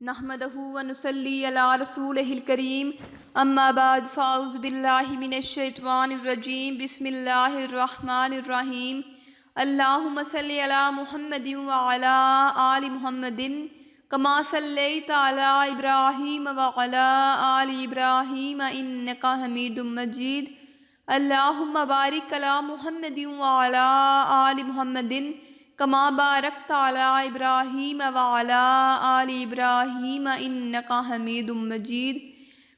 نحمدہ ونصلی علی رسولہ الکریم اما بعد فاعوذ باللہ من الشیطان الرجیم بسم اللہ الرحمن الرحیم اللہم صلی علی محمد وعلی آل محمد کما صلیت علی ابراہیم وعلی آل ابراہیم انکا حمید مجید اللہم بارک علی محمد وعلی آل محمد کما بارکت علی ابراہیم وعلی آل ابراہیم انکا حمید مجید۔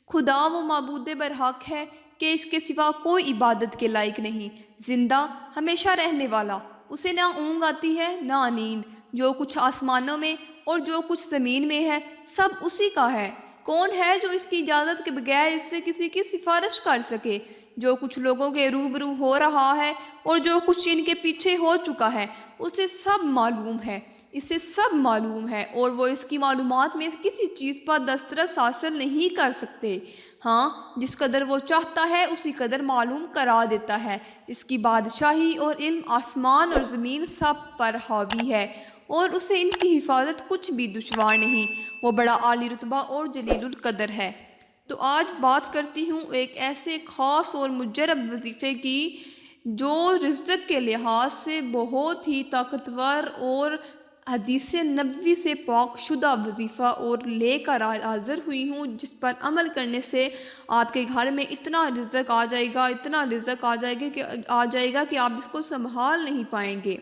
خدا وہ معبود برحق ہے کہ اس کے سوا کوئی عبادت کے لائق نہیں، زندہ ہمیشہ رہنے والا، اسے نہ اونگ آتی ہے نہ نیند، جو کچھ آسمانوں میں اور جو کچھ زمین میں ہے سب اسی کا ہے۔ کون ہے جو اس کی اجازت کے بغیر اس سے کسی کی سفارش کر سکے؟ جو کچھ لوگوں کے روبرو ہو رہا ہے اور جو کچھ ان کے پیچھے ہو چکا ہے اسے سب معلوم ہے، اسے سب معلوم ہے، اور وہ اس کی معلومات میں کسی چیز پر دسترس حاصل نہیں کر سکتے۔ ہاں، جس قدر وہ چاہتا ہے اسی قدر معلوم کرا دیتا ہے۔ اس کی بادشاہی اور علم آسمان اور زمین سب پر حاوی ہے، اور اسے ان کی حفاظت کچھ بھی دشوار نہیں۔ وہ بڑا عالی رتبہ اور جلیل القدر ہے۔ تو آج بات کرتی ہوں ایک ایسے خاص اور مجرب وظیفے کی جو رزق کے لحاظ سے بہت ہی طاقتور اور حدیث نبوی سے پاک شدہ وظیفہ اور لے کر حاضر ہوئی ہوں، جس پر عمل کرنے سے آپ کے گھر میں اتنا رزق آ جائے گا، اتنا رزق آ جائے گا کہ آپ اس کو سنبھال نہیں پائیں گے۔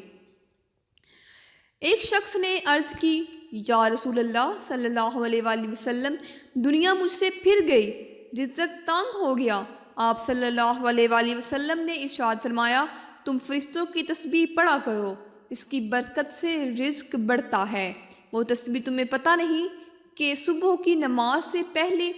ایک شخص نے عرض کی، یا رسول اللہ صلی اللہ علیہ وآلہ وسلم، دنیا مجھ سے پھر گئی، رزق تنگ ہو گیا۔ آپ صلی اللہ علیہ وآلہ وسلم نے ارشاد فرمایا، تم فرشتوں کی تسبیح پڑھا کرو، اس کی برکت سے رزق بڑھتا ہے۔ وہ تسبیح تمہیں پتہ نہیں کہ صبح کی نماز سے پہلے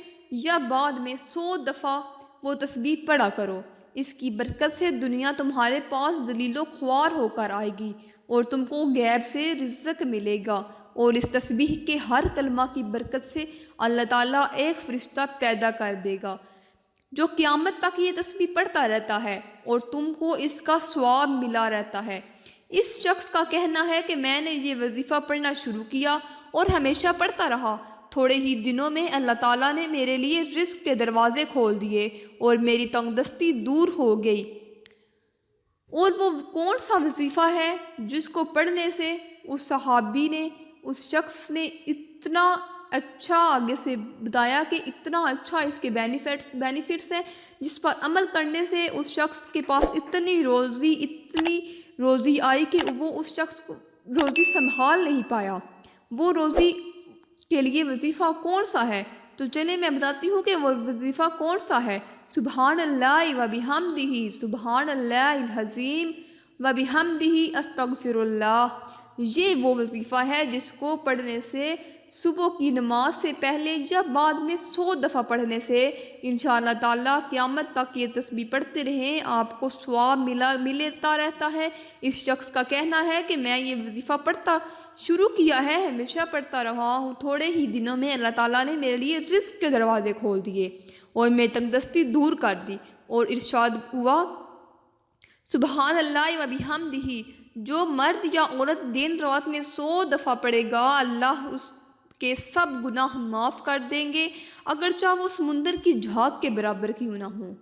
یا بعد میں 100 دفعہ وہ تسبیح پڑھا کرو، اس کی برکت سے دنیا تمہارے پاس ذلیل و خوار ہو کر آئے گی اور تم کو غیب سے رزق ملے گا، اور اس تسبیح کے ہر کلمہ کی برکت سے اللہ تعالیٰ ایک فرشتہ پیدا کر دے گا جو قیامت تک یہ تسبیح پڑھتا رہتا ہے اور تم کو اس کا ثواب ملا رہتا ہے۔ اس شخص کا کہنا ہے کہ میں نے یہ وظیفہ پڑھنا شروع کیا اور ہمیشہ پڑھتا رہا، تھوڑے ہی دنوں میں اللہ تعالیٰ نے میرے لیے رزق کے دروازے کھول دیے اور میری تنگ دستی دور ہو گئی۔ اور وہ کون سا وظیفہ ہے جس کو پڑھنے سے اس صحابی نے، اس شخص نے اتنا اچھا آگے سے بتایا کہ اتنا اچھا اس کے بینیفٹس ہیں، جس پر عمل کرنے سے اس شخص کے پاس اتنی روزی آئی کہ وہ اس شخص کو روزی سنبھال نہیں پایا۔ وہ روزی کے لیے وظیفہ کون سا ہے؟ تو چلیں میں بتاتی ہوں کہ وہ وظیفہ کون سا ہے۔ سبحان اللہ و بحمدہ، سبحان اللہ العظیم و بحمدہ استغفر اللہ۔ یہ وہ وظیفہ ہے جس کو پڑھنے سے صبح کی نماز سے پہلے یا بعد میں 100 دفعہ پڑھنے سے انشاءاللہ تعالیٰ قیامت تک یہ تسبیح پڑھتے رہیں آپ کو ثواب ملتا رہتا ہے۔ اس شخص کا کہنا ہے کہ میں یہ وظیفہ پڑھتا شروع کیا ہے، ہمیشہ پڑھتا رہا ہوں، تھوڑے ہی دنوں میں اللہ تعالیٰ نے میرے لیے رزق کے دروازے کھول دیے اور میری تنگ دستی دور کر دی۔ اور ارشاد ہوا، سبحان اللہ و بحمدہ، جو مرد یا عورت دن رات میں 100 دفعہ پڑھے گا اللہ اس کے سب گناہ معاف کر دیں گے، اگرچہ وہ سمندر کی جھاگ کے برابر کیوں نہ ہوں۔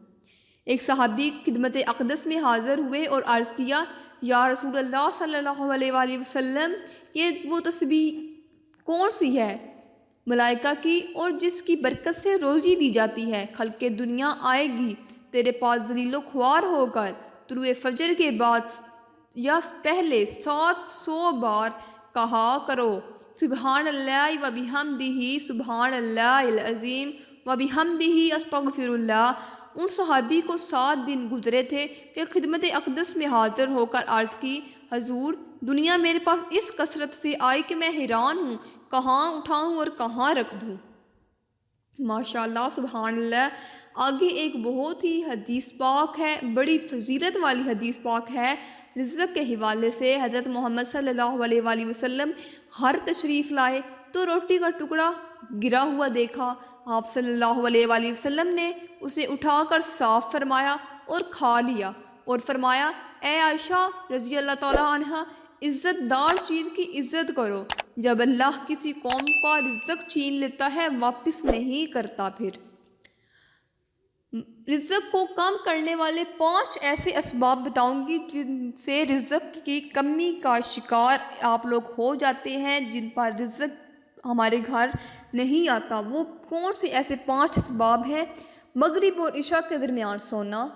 ایک صحابی خدمت اقدس میں حاضر ہوئے اور عرض کیا، یا رسول اللہ صلی اللہ علیہ وآلہ وسلم، یہ وہ تسبیح کون سی ہے ملائکہ کی اور جس کی برکت سے روزی دی جاتی ہے؟ خلق دنیا آئے گی تیرے پاس ذلیل و خوار ہو کر، طلوع فجر کے بعد یا پہلے 700 بار کہا کرو، سبحان اللہ و بحمدہ، سبحان اللہ العظیم و بحمدہ استغفر اللہ۔ ان صحابی کو 7 دن گزرے تھے کہ خدمت اقدس میں حاضر ہو کر عرض کی، حضور دنیا میرے پاس اس کثرت سے آئی کہ میں حیران ہوں، کہاں اٹھاؤں اور کہاں رکھ دوں۔ ماشاءاللہ، سبحان اللہ۔ آگے ایک بہت ہی حدیث پاک ہے، بڑی فضیلت والی حدیث پاک ہے۔ رزق کے حوالے سے حضرت محمد صلی اللہ علیہ وآلہ وسلم گھر تشریف لائے تو روٹی کا ٹکڑا گرا ہوا دیکھا۔ آپ صلی اللہ علیہ وآلہ وسلم نے اسے اٹھا کر صاف فرمایا اور کھا لیا اور فرمایا، اے عائشہ رضی اللہ تعالیٰ عنہ، عزت دار چیز کی عزت کرو، جب اللہ کسی قوم کا رزق چھین لیتا ہے واپس نہیں کرتا۔ پھر رزق کو کم کرنے والے 5 ایسے اسباب بتاؤں گی جن سے رزق کی کمی کا شکار آپ لوگ ہو جاتے ہیں، جن پر رزق ہمارے گھر نہیں آتا۔ وہ کون سے ایسے 5 اسباب ہیں؟ مغرب اور عشاء کے درمیان سونا،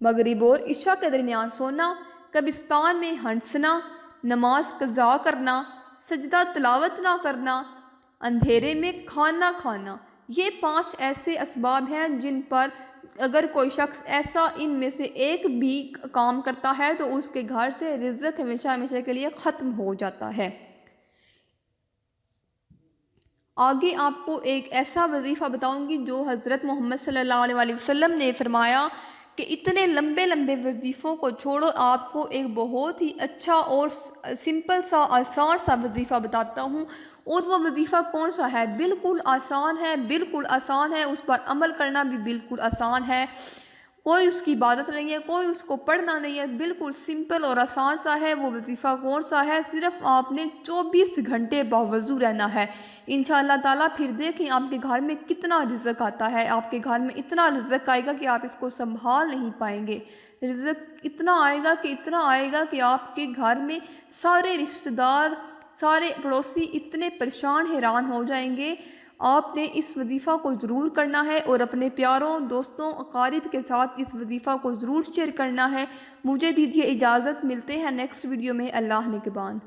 مغرب اور عشاء کے درمیان سونا، قبرستان میں ہنسنا، نماز قضا کرنا، سجدہ تلاوت نہ کرنا، اندھیرے میں کھانا کھانا۔ یہ 5 ایسے اسباب ہیں جن پر اگر کوئی شخص ایسا ان میں سے ایک بھی کام کرتا ہے تو اس کے گھر سے رزق ہمیشہ ہمیشہ کے لیے ختم ہو جاتا ہے۔ آگے آپ کو ایک ایسا وظیفہ بتاؤں گی جو حضرت محمد صلی اللہ علیہ وسلم نے فرمایا کہ اتنے لمبے لمبے وظیفوں کو چھوڑو، آپ کو ایک بہت ہی اچھا اور سمپل سا آسان سا وظیفہ بتاتا ہوں۔ اور وہ وظیفہ کون سا ہے؟ بالکل آسان ہے، بالکل آسان ہے، اس پر عمل کرنا بھی بالکل آسان ہے۔ کوئی اس کی عبادت نہیں ہے، کوئی اس کو پڑھنا نہیں ہے، بالکل سمپل اور آسان سا ہے۔ وہ وظیفہ کون سا ہے؟ صرف آپ نے 24 گھنٹے باوضو رہنا ہے انشاءاللہ تعالیٰ۔ پھر دیکھیں آپ کے گھر میں کتنا رزق آتا ہے، آپ کے گھر میں اتنا رزق آئے گا کہ آپ اس کو سنبھال نہیں پائیں گے۔ رزق اتنا آئے گا کہ آپ کے گھر میں سارے رشتہ دار، سارے پڑوسی اتنے پریشان حیران ہو جائیں گے۔ آپ نے اس وظیفہ کو ضرور کرنا ہے اور اپنے پیاروں، دوستوں، اقارب کے ساتھ اس وظیفہ کو ضرور شیئر کرنا ہے۔ مجھے دیجیے اجازت، ملتے ہیں نیکسٹ ویڈیو میں۔ اللہ نگہبان۔